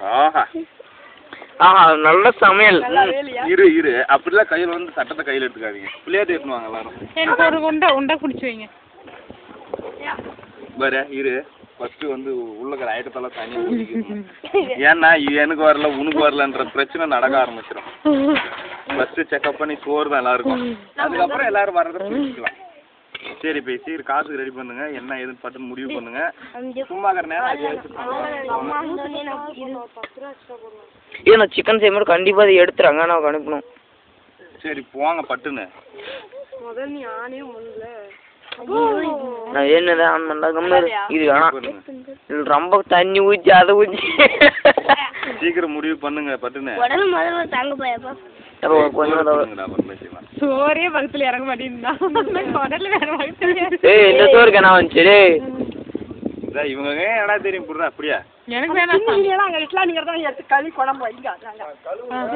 ஆஹா ஆஹா நல்ல சமையல். இரு அப்படிலாம் கையில் வந்து சட்டத்தை கையில் எடுத்துக்காதீங்க. பிள்ளையாட்டு எடுத்துவாங்க எல்லாரும். எனக்கு ஒரு உண்டை குடிச்சு வைங்க. பாரு இரு ஃபர்ஸ்ட் வந்து உள்ளக்கிற ஐட்டத்தெல்லாம் தனியாக ஒதுக்கிக்கணும். ஏன்னா எனக்கு வரல உனக்கு வரலன்ற பிரச்சனை நடக்க ஆரம்பிச்சிடும். ஃபர்ஸ்ட் செக்அப் பண்ணி சோறு தான் எல்லாருக்கும். அதுக்கப்புறம் எல்லாரும் வர்றதை பிரிச்சுக்கலாம். சரி இப்போ சீர் காசுக்கு ரெடி பண்ணுங்க. என்ன ஏதுன்னு பார்த்து முடிவு பண்ணுங்க. சும்மா இருக்கிற நேரம் நான் சிக்கன் செய்யும்போது கண்டிப்பாக அதை எடுத்துறாங்க. நான் அனுப்பணும். சரி போங்க பட்டுன்னு. நான் என்னதான் ஆன் பண்ணா கம்மி இது வேணாம். இது ரொம்ப தண்ணி ஊற்றி அதை ஊற்றி சீக்கிரம் முடிவு பண்ணுங்க பட்டுன்னு. சோறே பக்கத்துல இறங்க மாட்டேங்குதா? ஏய் இந்த சோறுக்கு என்ன வந்துச்சு? இவங்க என்ன தெரியும் புரியுதா? அப்படியா எனக்கு வேணாம். அங்க இட்லா நீங்க தான் எடுத்து களி குழம்பு வைங்க.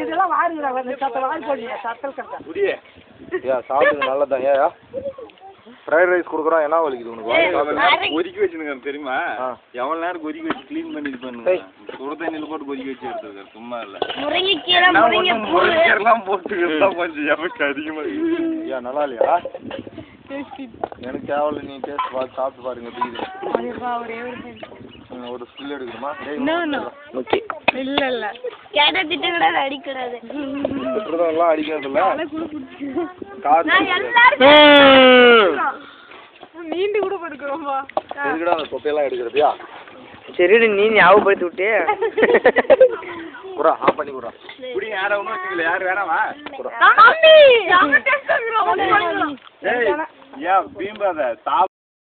இதெல்லாம் வாருங்க வந்து சத்த வாங்கி போடுங்க. சத்தல் கட்ட புரியே யா சாப்பிடுறது நல்லதான். ஏயா ஃப்ரைட் ரைஸ் கொடுக்குறோம். என்ன வலிக்குது உனக்கு? கொதிக்க வச்சுருங்க தெரியுமா? எவ்வளோ நேரம் கொதிக்க வச்சு க்ளீன் பண்ணி இது பண்ணுங்க. சுடு தண்ணியில் போட்டு கொதிக்க வச்சு எடுத்துருக்காரு. சும்மா இல்லை முருங்கைக்கீரைலாம் போட்டுக்கிறதா கொஞ்சம் எஃபெக்ட் அதிகமாக. ஐயா நல்லா இல்லையா? எனக்கு தேவையில்ல. நீ டேஸ்ட் பார்த்து சாப்பிட்டு பாருங்க. ஒரு ஸ்டில் எடுக்கணுமா? ஓகே இல்ல கேட்ட திட்ட கூட அடிக்கூடாது. எல்லாம் அடிக்கிறது இல்லை. காசு நீண்டு கூட படுக்கிறோம்பா. எதுக்குடா அந்த தொப்பையெல்லாம் எடுக்கிறதுயா? சரி நீ ஞாபகப்படுத்தி விட்டே குறா ஆஃப் பண்ணி குறா குடி. யாரை ஒன்றும் வச்சுக்கல. யார் வேணாமா? ஏய் ஏன் பீம்பாத